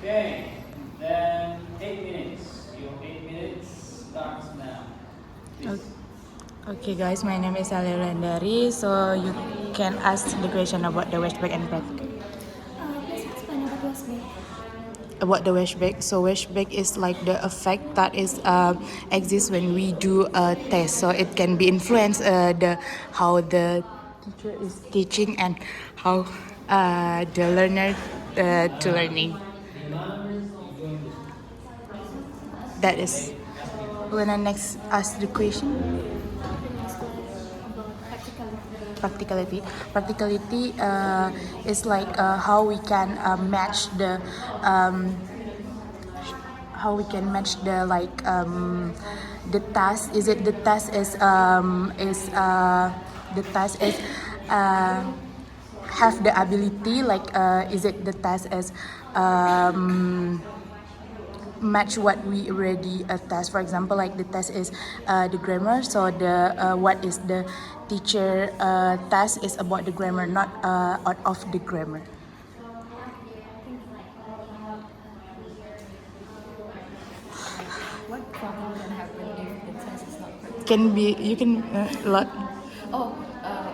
Okay, then 8 minutes. Your 8 minutes starts now. Please. Okay guys, my name is Ali Rendari. So you can ask the question about the washback and pet. Please explain about washback. About the washback. So washback is like the effect that is exists when we do a test. So it can be influence the how the teacher is teaching and how the learner to learning. That is when I next ask the question. The next one about practicality. Practicality is like how we can match the the task. Is it the task the task is have the ability like is it the task is match what we already test. For example, like the test is the grammar. So the what is the teacher task is about the grammar, not out of the grammar. What problem can happen if the test is not practical? Can be you can lot.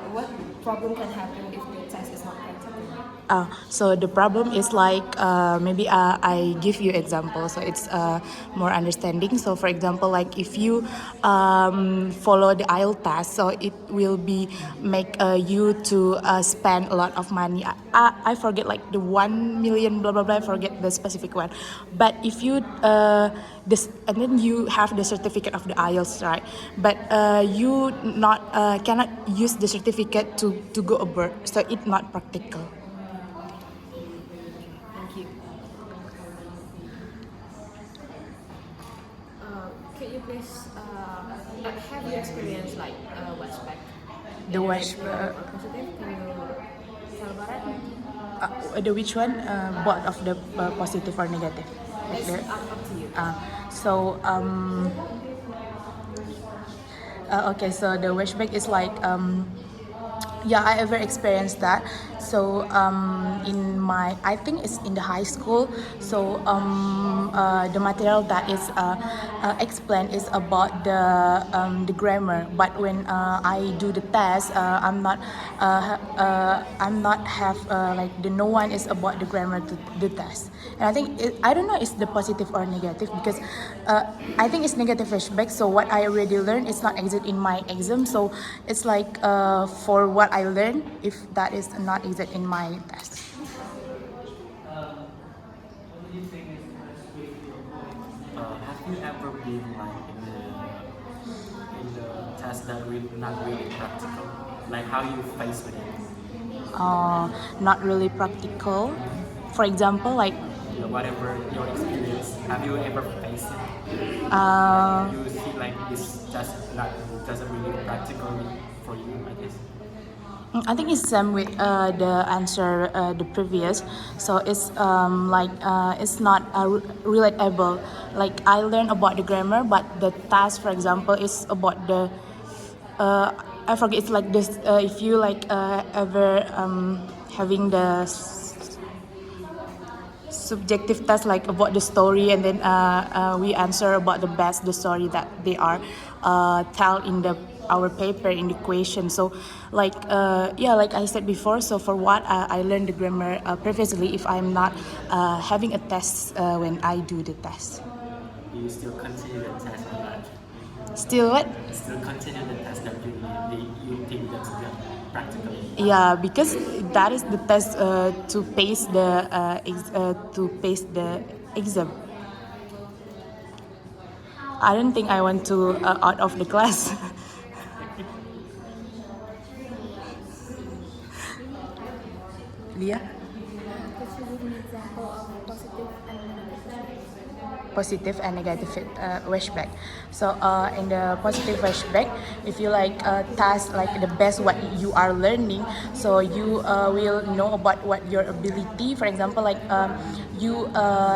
What problem can happen if the test is not practical? So the problem is like maybe I give you example, so it's more understanding. So for example, like if you follow the IELTS test, so it will be make you to spend a lot of money. I forget like the 1 million blah blah blah. I forget the specific one, but if you this and then you have the certificate of the IELTS, right? But you not cannot use the certificate to go abroad, so it's not practical. Thank you. Can you please have you experienced like washback? The Negative wash- or positive? Can you tell about it? the which one? Both of the positive or negative? Like It's the, up to you. so okay, so the washback is like yeah, I ever experienced that. So in my, I think it's in the high school. So the material that is explained is about the grammar. But when I do the test, I'm not have like the no one is about the grammar to the test. And I think I don't know it's the positive or negative because I think it's negative flashback. So what I already learned is not exit in my exam. So it's like for what I learned, if that is not exit in my test. Have you ever been like in the test that not really practical? Like how you face with it? Not really practical. For example, like Whatever your experience, have you ever faced it? You see like this test not doesn't really practical for you, I guess. I think it's same with the answer the previous. So it's like it's not relatable. Like I learned about the grammar, but the task, for example, is about the I forget. It's like this. If you like ever having the subjective test like about the story, and then we answer about the best the story that they are tell in the our paper in the question. So like yeah, like I said before, so for what I learned the grammar previously, if I'm not having a test when I do the test. Do you still continue the test or not? Still what? Still continue the test that you think that's good practically? Yeah, because that is the test to pace the exam. I don't think I want to out of the class. Lia? Could you give an example of positive and negative washback? Positive and negative washback. So in the positive washback, if you like task like the best what you are learning, so you will know about what your ability. For example, like you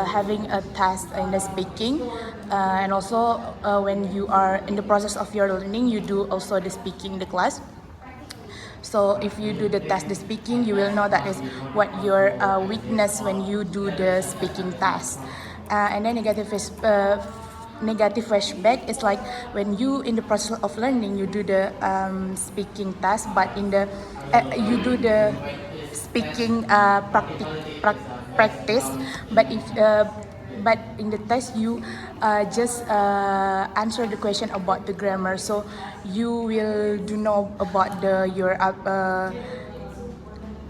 having a task in the speaking, and also when you are in the process of your learning, you do also the speaking in the class. So if you do the test, the speaking, you will know that is what your weakness when you do the speaking task. And then negative flashback is like when you in the process of learning, you do the speaking task, but in the you do the speaking practice, but in the test you just answer the question about the grammar, so you will do know about your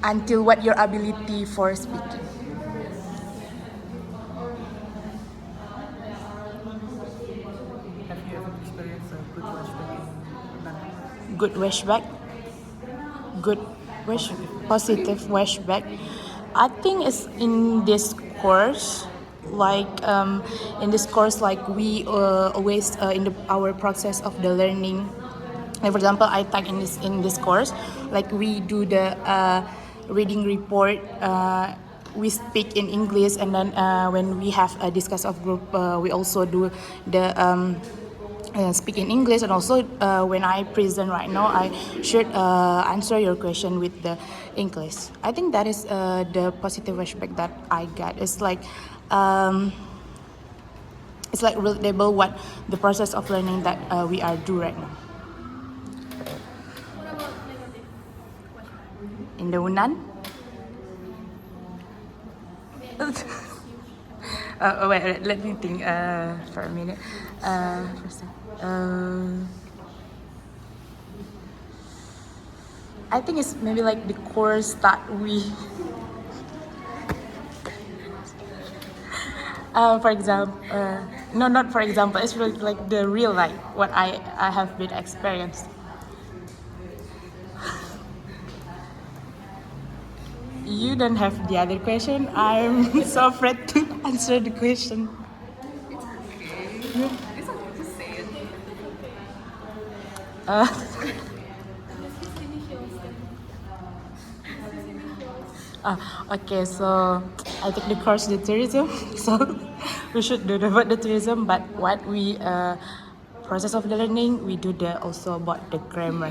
until what your ability for speaking. Have you ever experienced a good flashback in London? Good flashback, good positive flashback. I think it's in this course, like in this course, like we always in our process of the learning. Like for example, I take in this course, like we do the reading report. We speak in English, and then when we have a discuss of group, we also do the speak in English, and also when I present right now, I should answer your question with the English. I think that is the positive aspect that I got. It's like relatable what the process of learning that we are do right now. What about negative question? In the Hunan. Wait, let me think for a minute. First, I think it's maybe like the course that we. For example, no, not for example. It's really like the real life what I have been experienced. You don't have the other question. I'm so afraid to answer the question. It's okay to say it. Okay, so I took the course the tourism, so we should do about the tourism. But what we process of the learning, we do the also about the grammar.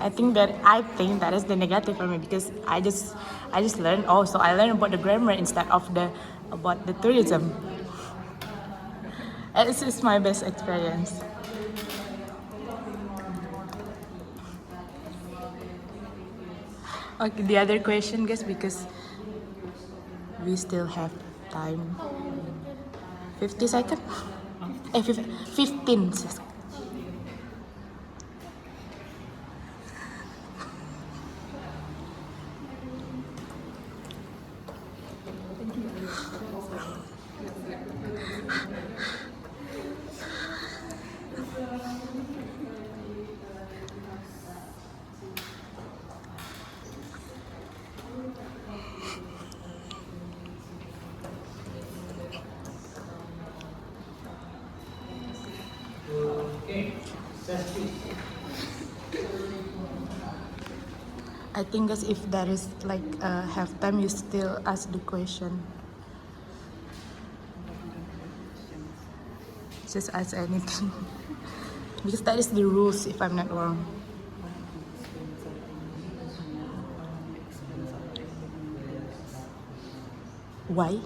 I think that is the negative for me, because I just learned. Oh, so I learned about the grammar instead of about the tourism. And this is my best experience. Okay, the other question, guys, because we still have time. 50 seconds? 15 seconds. Okay, that's it. I think as if there is like have time, you still ask the question. Just ask anything. Because that is the rules, if I'm not wrong. Why?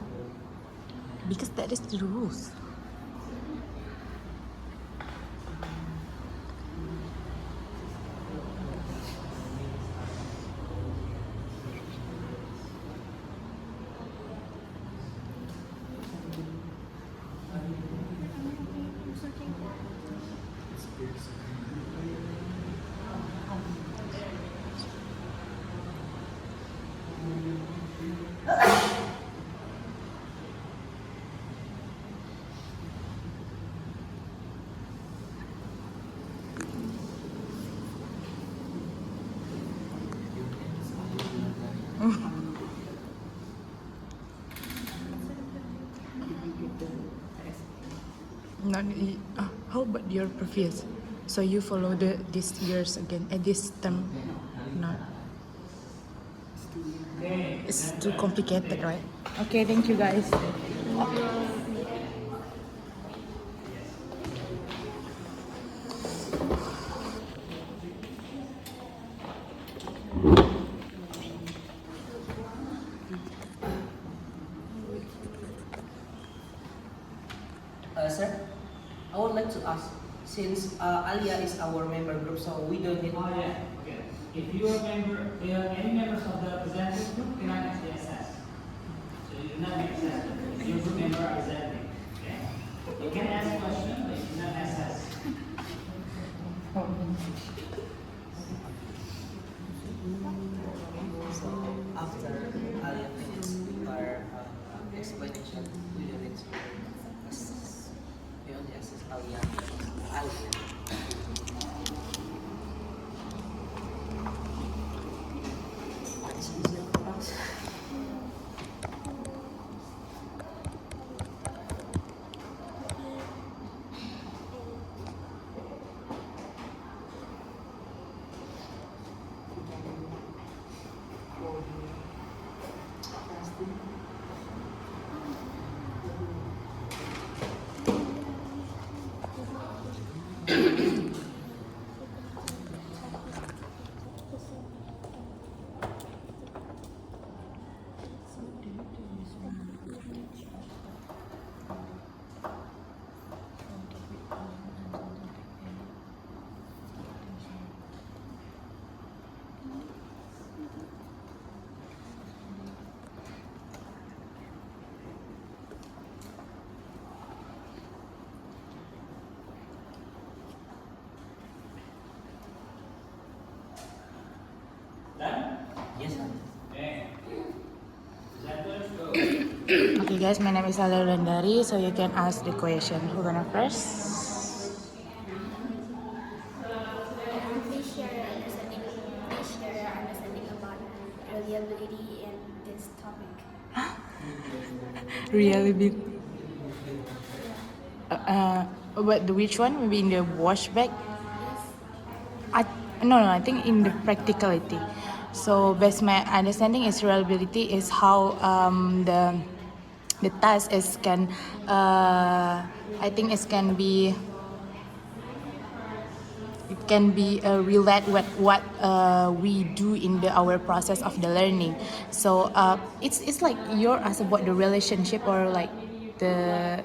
Because that is the rules. Not, how about your previous? So you follow this years again at this term? Not. It's too complicated, right? Okay, thank you guys. Sir, I would like to ask, since Alia is our member group, so we don't need. Oh yeah, okay. If you are any members of the representative group cannot actually assess. So you do not make assessment. If your group member are presenting, okay? You can ask questions, but you cannot assess. So after Alia finishes our explanation, we don't need to assess. We only assess Alia. That's easier for us. Done? Yes, sir. Okay. Presenters, go. Okay guys, my name is Alia Rendari, so you can ask the question. Who gonna first? Please share your understanding. Please share your understanding about reliability in this topic. Really? But which one? Maybe in the washback? Yes. No, I think in the practicality. So, based my understanding is reliability is how the task is can I think it can be relate with what we do in our process of the learning. So it's like you're asked about the relationship or like the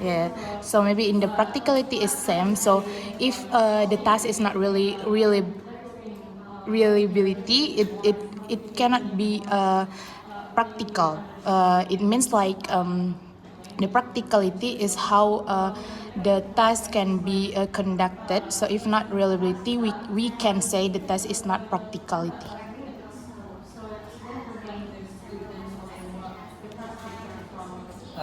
yeah. So maybe in the practicality is same. So if the task is not really reliability, it cannot be practical. It means like the practicality is how the task can be conducted. So if not reliability, we can say the task is not practicality.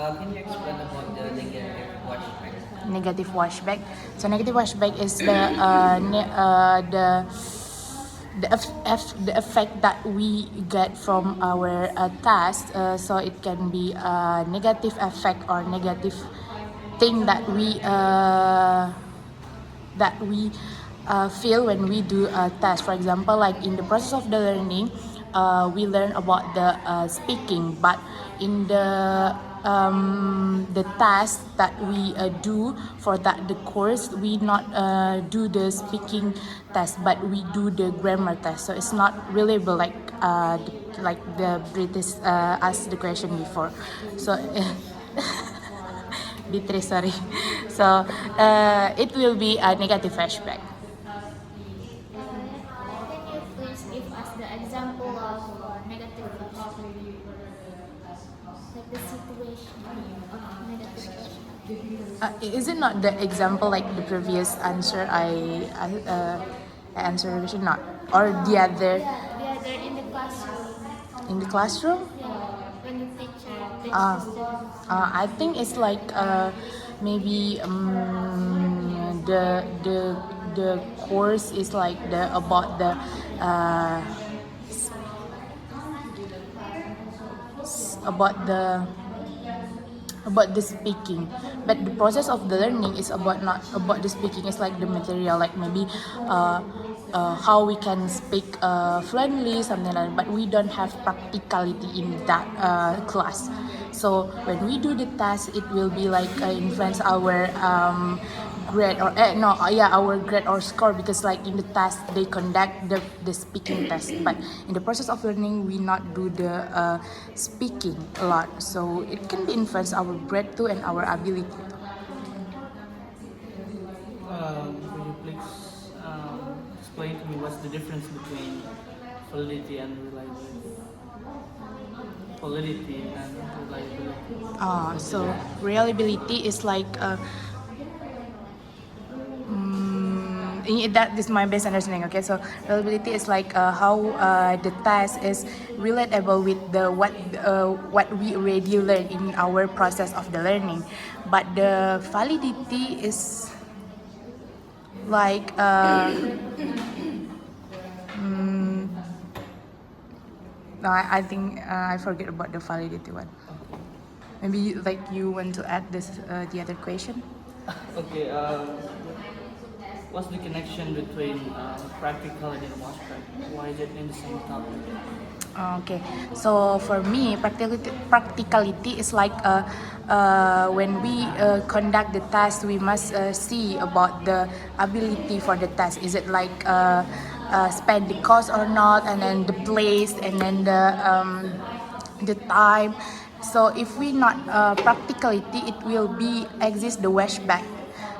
Can you explain about the negative washback? Negative washback. So negative washback is the effect that we get from our task. So it can be a negative effect or negative thing that we feel when we do a task. For example, like in the process of the learning, we learn about the speaking, but in the task that we do for the course, we not do the speaking test, but we do the grammar test. So it's not reliable like the British asked the question before. So Beatrice, sorry. So it will be a negative flashback. Can you please give us the example of negative flashback? Like the situation of negative flashback. Is it not the example like the previous answer I answered the question? Not or the other Yeah, we are there in the classroom. in the classroom? Yeah, when the teacher teaches Uh, the students. I think it's like maybe the course is like about the about the about the speaking, but the process of the learning is about not about the speaking. It's like the material, like maybe how we can speak fluently, something like that. But we don't have practicality in that class. So when we do the task, it will be like influence our grade or our grade or score, because like in the test they conduct the speaking test, but in the process of learning we not do the speaking a lot, so it can be influence our grade too and our ability. Could you please explain to me what's the difference between validity and reliability? Validity and reliability. So reliability is like that is my best understanding. Okay, so reliability is like how the test is relatable with the what we already learned in our process of the learning, but the validity is like no, I think I forget about the validity one. Maybe like you want to add this the other question. Okay. What's the connection between practicality and abstract? Why is it in the same topic? Okay, so for me, practicality is like when we conduct the test, we must see about the ability for the test. Is it like spend the cost or not, and then the place, and then the time. So if we not practicality, it will be exist the washback.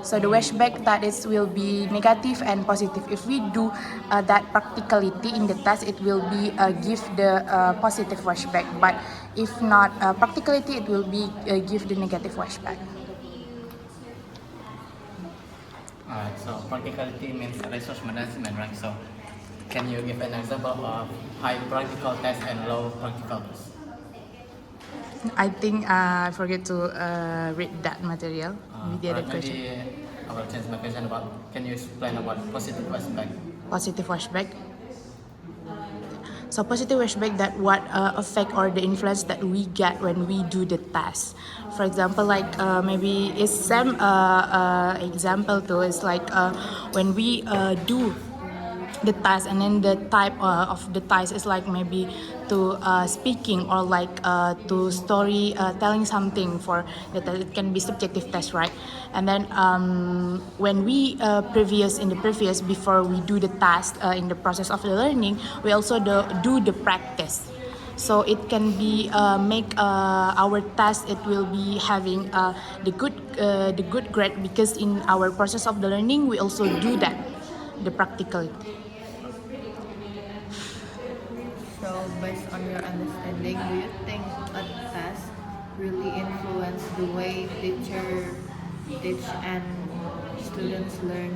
So the washback that is will be negative and positive. If we do that practicality in the test, it will be give the positive washback. But if not practicality, it will be give the negative washback. Alright, so practicality means resource management, right? So can you give an example of high practical test and low practical test? I think I forget to read that material with the other question. Maybe I will change my question about, can you explain about positive aspect? Positive washback. So positive washback, that what effect or the influence that we get when we do the test. For example, like maybe it's some example too. It's like when we do the task, and then the type of the task is like maybe to speaking or like to story telling something for the test. It can be subjective test, right? And then when we previous before we do the task in the process of the learning, we also do the practice. So it can be make our test. It will be having the good grade, because in our process of the learning we also do that, the practicality. So based on your understanding, do you think a test really influence the way teacher teach and students learn?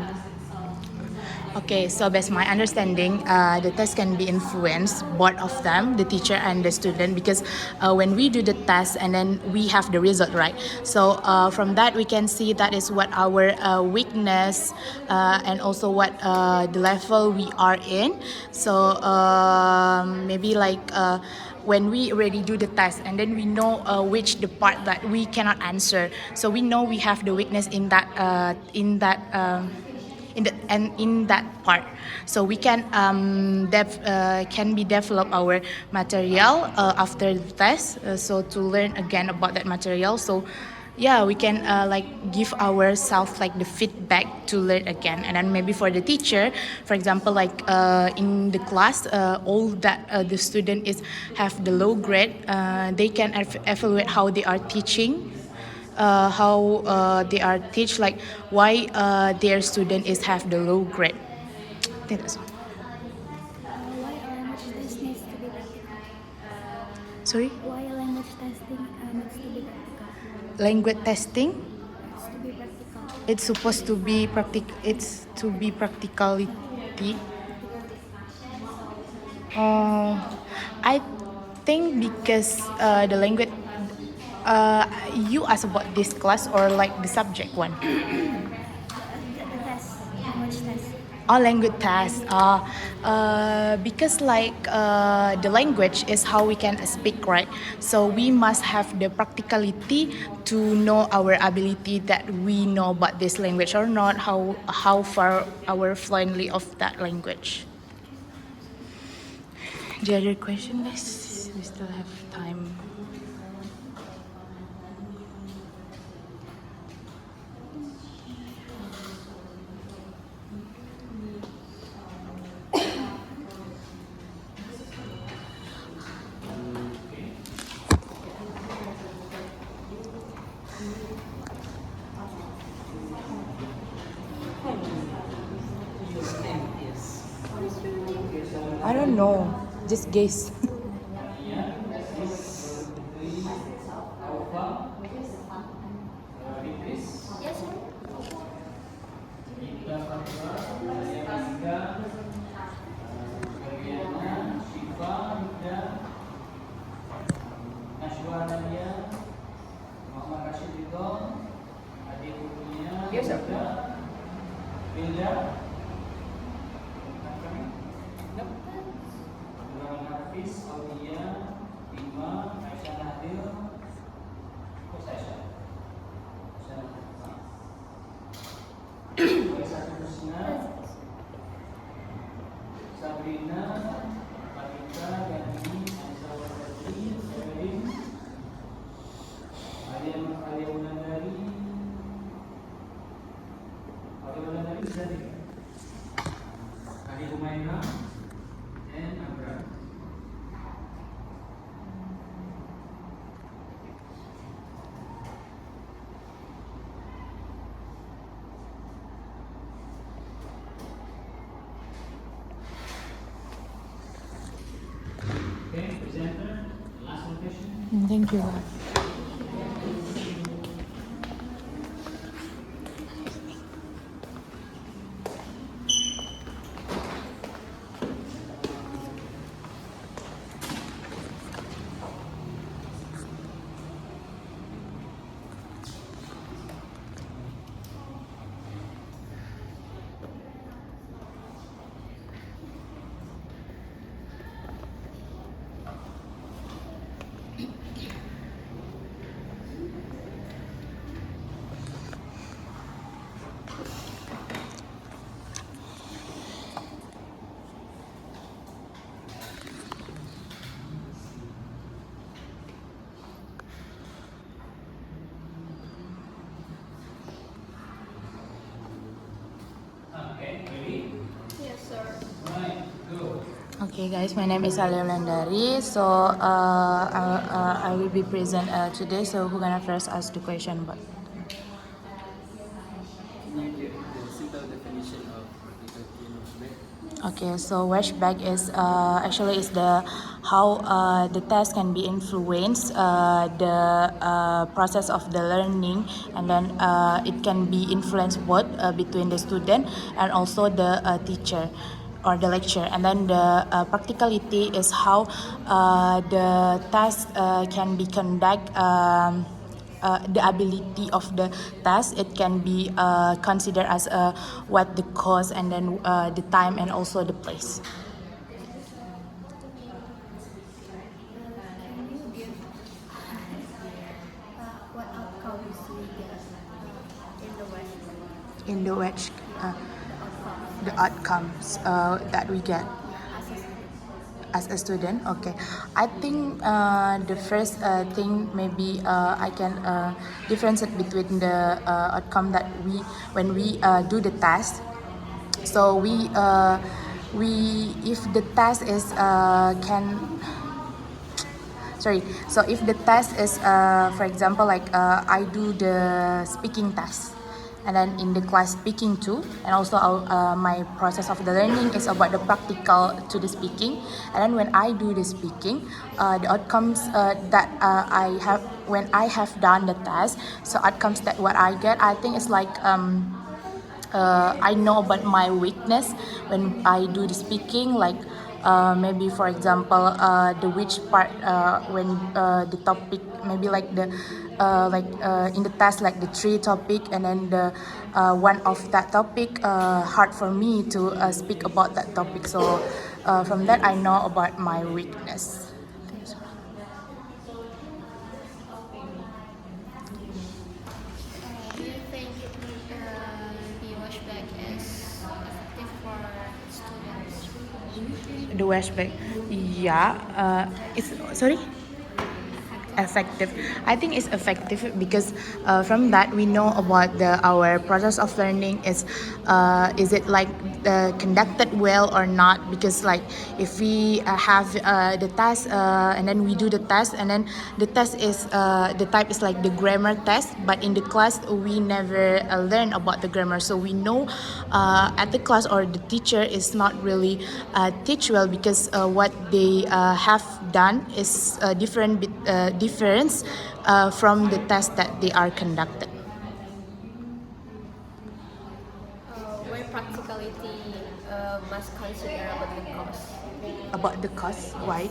Okay, so based my understanding, the test can be influenced both of them, the teacher and the student, because when we do the test and then we have the result, right? So from that we can see that is what our weakness and also what the level we are in. So maybe like when we already do the test and then we know which the part that we cannot answer, so we know we have the weakness in that in that part, so we can be develop our material after the test, so to learn again about that material. So yeah, we can like give ourselves like the feedback to learn again. And then maybe for the teacher, for example, like in the class, all that the student is have the low grade, they can evaluate how they are teaching, how they are teach, like why their student is have the low grade. I think that's all. Why a language test needs to be practical? Sorry, Why a language testing needs to be practical? language testing. Needs to be practical. It's supposed to be it's to be practicality. I think because the language you ask about this class or like the subject one. The test, language test. Oh, language test. Because like the language is how we can speak, right? So we must have the practicality to know our ability that we know about this language or not, how far our fluently of that language. The other question, guys, we still have time. don't know. Just guess. Iya, Sis, Putri, Alfa, Beatrice, Yes, sir. Ika Fatra, Maria Rizka, Gabriana, Syifa, Rida, Nashwa Nadia, Muhammad Rashid Ridho, Adi Kurnia, Yes, sir. Bilda, Nope. Abdurrahman Hafiz, Aulia, Bima, Aisyah Nahdil, Kos Aisyah. Aisyah Nahdil. Aisyah Husna, Sabrina, Marika, Gani, Aisyah Wadadi, Evelyn, Alia Wulandari, Zadi, Adi Humaira, and Abrar. Okay, presenter, last question. Thank you. Okay, ready? Yes, sir. Right, go. Okay, guys, my name is Alia Wulandari. So I will be present today. So who gonna first ask the question? But Can you give the simple definition of Utopian washback? okay, so washback is actually is the how the test can be influenced the process of the learning, and then it can be influenced both between the student and also the teacher or the lecturer. And then the practicality is how the test can be conduct. The ability of the task, it can be considered as what the cost, and then the time, and also the place. Can you give what outcomes we get in the West? In the which The outcomes. the outcomes that we get As a student. as a student. Okay, I think the first thing maybe I can differentiate between the outcome that we when we do the test. So we if the test is can sorry, so if the test is for example like I do the speaking test, and then in the class speaking too, and also my process of the learning is about the practical to the speaking. And then when I do the speaking, the outcomes that I have when I have done the test, so outcomes that what I get, I think it's like I know about my weakness when I do the speaking, like maybe for example the which part when the topic maybe like the in the test like the three topic, and then the one of that topic hard for me to speak about that topic. So from that I know about my weakness. Do you think the washback is effective for students? The washback, yeah, it's sorry. Effective. I think it's effective because from that we know about our process of learning is it like conducted well or not, because like if we have the test and then we do the test, and then the test is the type is like the grammar test, but in the class we never learn about the grammar, so we know at the class or the teacher is not really teach well, because what they have done is difference from the test that they are conducted. Why practicality must consider about the cost? About the cost, why?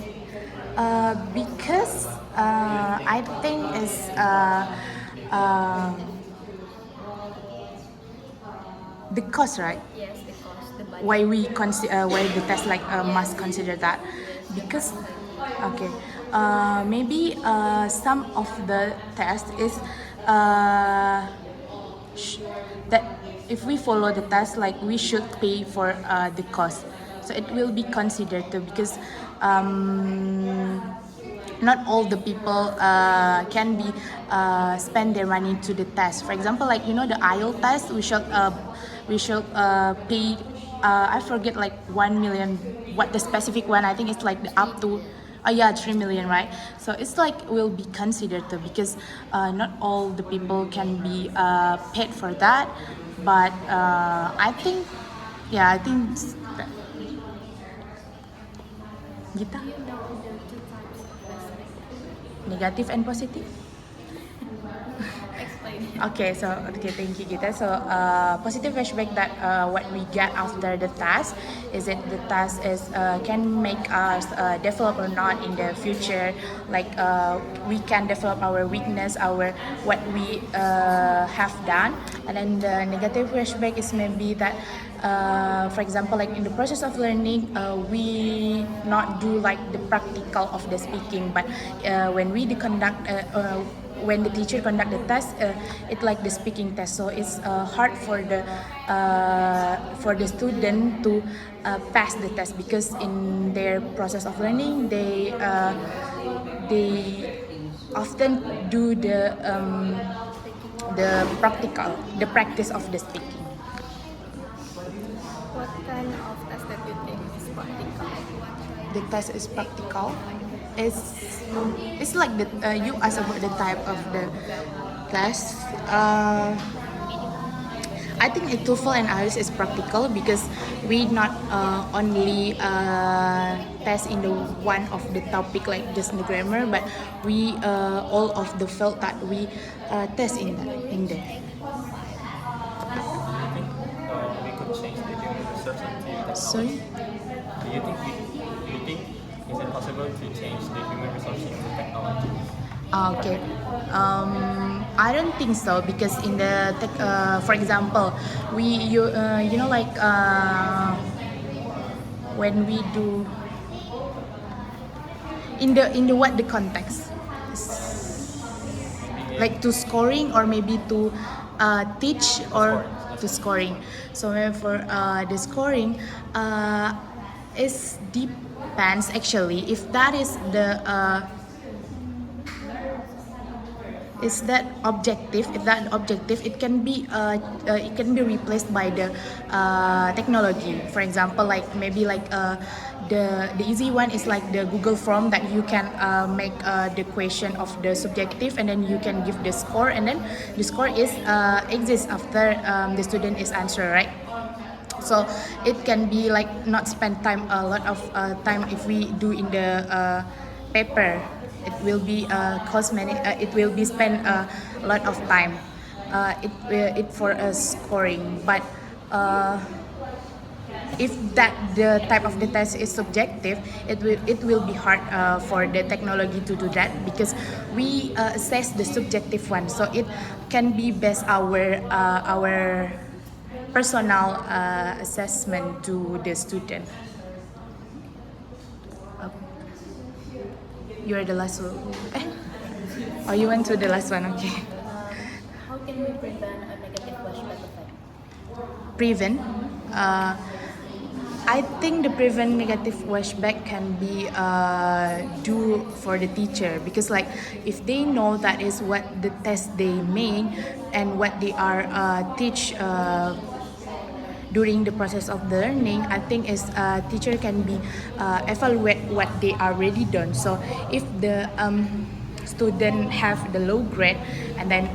Because I think is the cost, right? Yes, the cost, the budget. Why we consider why the test like must consider that, because okay, maybe some of the test is that if we follow the test, like we should pay for the cost, so it will be considered too, because not all the people can be spend their money to the test. For example, like the IELTS test, we should pay. I forget like 1 million. What the specific one? I think it's like up to. 3 million, right? So it's like will be considered too, because not all the people can be paid for that. But I think that. Gita? Do you know the two types of flashback? Negative and positive? Explain. Okay, thank you, Gita. So, positive flashback that what we get after the task is that the task is can make us develop or not in the future. Like we can develop our weakness, our what we have done, and then the negative flashback is maybe that. For example, like in the process of learning, we not do like the practical of the speaking, but when we when the teacher conduct the test, it's like the speaking test, so it's hard for the student to pass the test, because in their process of learning they often do the practice of the speaking. What kind of test that you think is practical? The test is practical. It's like the you ask about the type of the test. I think a TOEFL and IELTS is practical, because we not only test in the one of the topic like just the grammar, but we all of the field that we test in there. Do you think we could change the human resource into technology? Sorry. Do you think is it possible to change the human resource into technology? Okay. I don't think so, because in the for example, like when we do in the what the context, like to scoring, or maybe to teach, or to scoring. So for the scoring, is depends actually if that is the is that objective. If that objective, it can be replaced by the technology. For example, like maybe like the easy one is like the Google form, that you can make the question of the subjective, and then you can give the score, and then the score is exists after the student is answer, right? So it can be like not spend time a lot of time if we do in the paper. It will be it will be spend a lot of time. It for scoring, but if that the type of the test is subjective, it will be hard for the technology to do that, because we assess the subjective one, so it can be based our personal assessment to the student. You're the last one. Oh, you went to the last one. Okay. How can we prevent a negative flashback effect? Prevent. I think the prevent negative flashback can be do for the teacher, because like if they know that is what the test they made and what they are teach during the process of the learning, I think is teacher can be evaluate what they already done. So if the student have the low grade, and then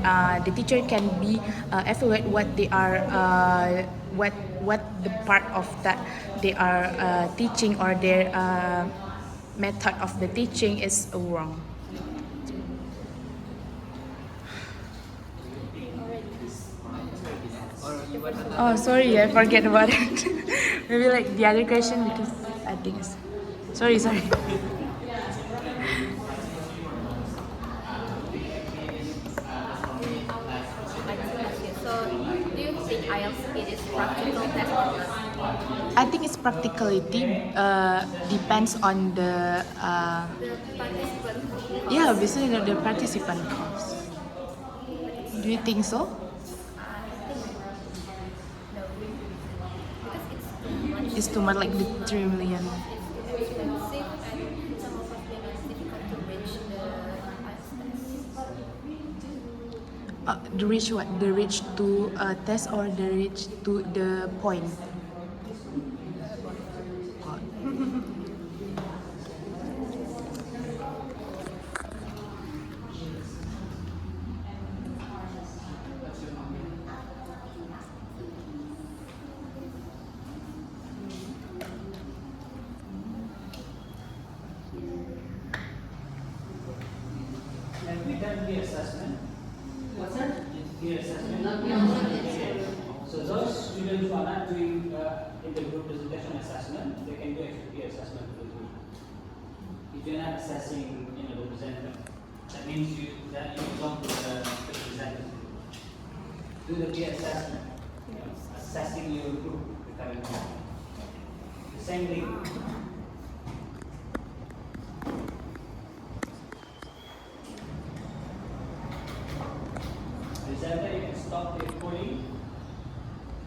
the teacher can be evaluate what they are what the part of that they are teaching, or their method of the teaching is wrong. Or you want another? Oh, sorry, I forget about it. Maybe like the other question, because I think it's sorry. So, do you think IELTS it is practical test or not? I think it's practicality. Depends on the The participant. yeah, basically the participant cost. Do you think so? No, because It's too much, like the 3 million. it's too expensive, and some of us maybe it's difficult to reach the IELTS test. The reach what? The reach to test, or the reach to the point? Have we done peer assessment? What's that? Peer assessment? Not So those students who are not doing in the group presentation assessment, they can do actual peer assessment with the group. If you're not assessing, the presenter, that means you belong to the presenter. Do the peer assessment, assessing your group, the current group. The same thing. Presenter, you can stop the recording.